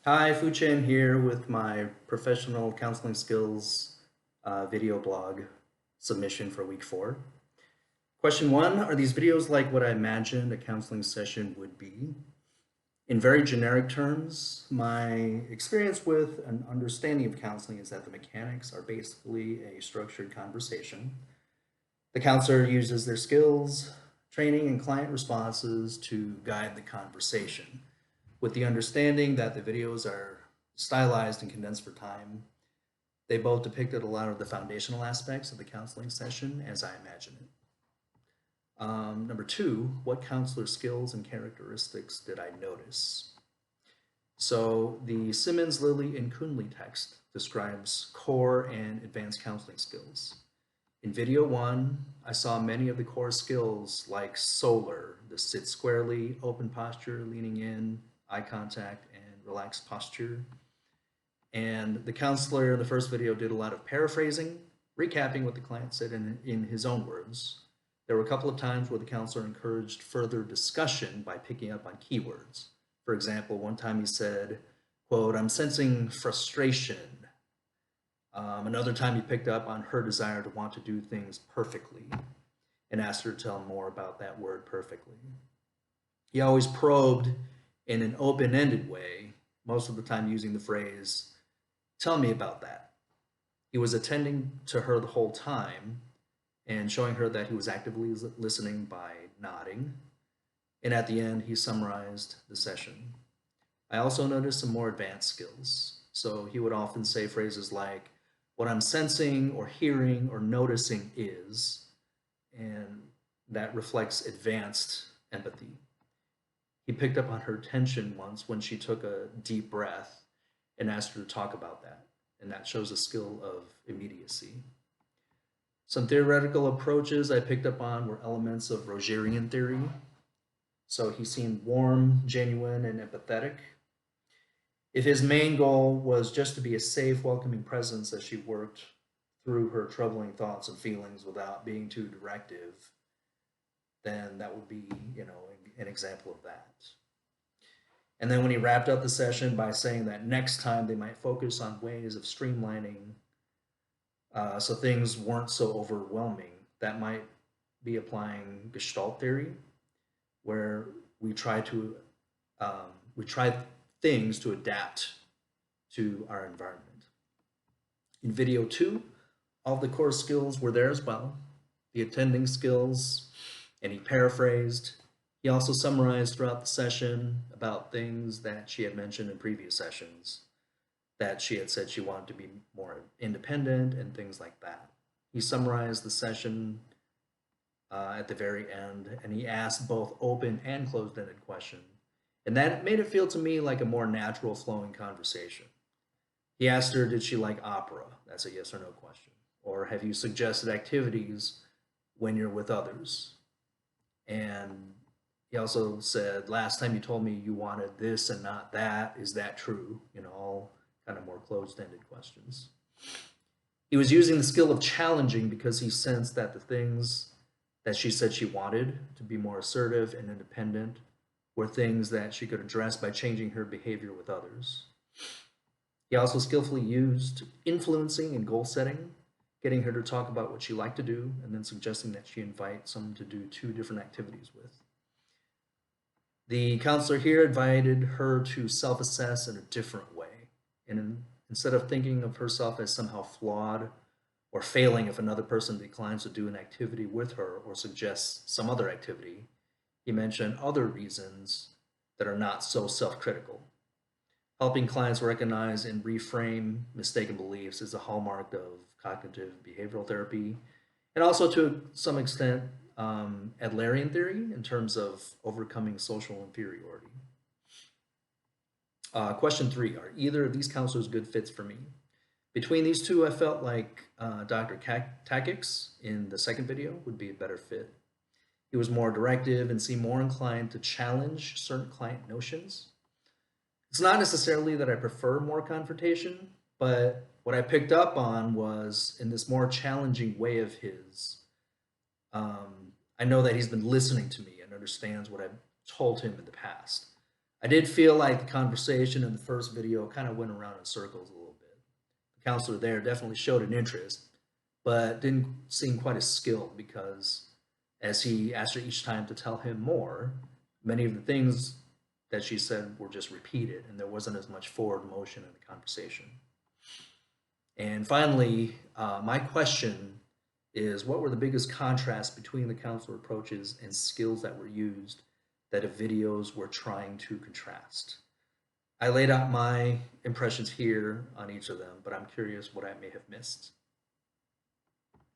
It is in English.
Hi, Chen here with my professional counseling skills video blog submission for week 4. Question 1, are these videos like what I imagined a counseling session would be? In very generic terms, my experience with an understanding of counseling is that the mechanics are basically a structured conversation. The counselor uses their skills, training, and client responses to guide the conversation, with the understanding that the videos are stylized and condensed for time. They both depicted a lot of the foundational aspects of the counseling session as I imagine it. Number 2, what counselor skills and characteristics did I notice? So the Simmons, Lilly, and Kunle text describes core and advanced counseling skills. In video 1, I saw many of the core skills like solar, the sit squarely, open posture, leaning in, eye contact, and relaxed posture. And the counselor in the first video did a lot of paraphrasing, recapping what the client said in his own words. There were a couple of times where the counselor encouraged further discussion by picking up on keywords. For example, one time he said, quote, "I'm sensing frustration." Another time he picked up on her desire to want to do things perfectly and asked her to tell him more about that word perfectly. He always probed in an open-ended way, most of the time using the phrase, "Tell me about that." He was attending to her the whole time and showing her that he was actively listening by nodding. And at the end, he summarized the session. I also noticed some more advanced skills. So he would often say phrases like, "What I'm sensing or hearing or noticing is," and that reflects advanced empathy. He picked up on her tension once when she took a deep breath and asked her to talk about that. And that shows a skill of immediacy. Some theoretical approaches I picked up on were elements of Rogerian theory. So he seemed warm, genuine, and empathetic. If his main goal was just to be a safe, welcoming presence as she worked through her troubling thoughts and feelings without being too directive, then that would be, an example of that. And then when he wrapped up the session by saying that next time they might focus on ways of streamlining so things weren't so overwhelming, that might be applying Gestalt theory, where we try to we try things to adapt to our environment. In video 2, all the core skills were there as well, the attending skills, and he paraphrased. He also summarized throughout the session about things that she had mentioned in previous sessions, that she had said she wanted to be more independent and things like that. He summarized the session at the very end, and he asked both open and closed-ended questions. And that made it feel to me like a more natural flowing conversation. He asked her, did she like opera? That's a yes or no question. Or have you suggested activities when you're with others? And he also said, last time you told me you wanted this and not that. Is that true? All kind of more closed-ended questions. He was using the skill of challenging because he sensed that the things that she said she wanted, to be more assertive and independent, were things that she could address by changing her behavior with others. He also skillfully used influencing and goal setting, getting her to talk about what she liked to do and then suggesting that she invite someone to do 2 different activities with. The counselor here invited her to self-assess in a different way. And instead of thinking of herself as somehow flawed or failing if another person declines to do an activity with her or suggests some other activity, he mentioned other reasons that are not so self-critical. Helping clients recognize and reframe mistaken beliefs is a hallmark of cognitive behavioral therapy, and also to some extent Adlerian theory in terms of overcoming social inferiority. Question 3, are either of these counselors good fits for me? Between these two, I felt like Dr. Takix in the second video would be a better fit. He was more directive and seemed more inclined to challenge certain client notions. It's not necessarily that I prefer more confrontation, but what I picked up on was in this more challenging way of his, I know that he's been listening to me and understands what I've told him in the past. I did feel like the conversation in the first video kind of went around in circles a little bit. The counselor there definitely showed an interest, but didn't seem quite as skilled because as he asked her each time to tell him more, many of the things that she said were just repeated and there wasn't as much forward motion in the conversation. And finally, my question is what were the biggest contrasts between the counselor approaches and skills that were used that the videos were trying to contrast? I laid out my impressions here on each of them, but I'm curious what I may have missed.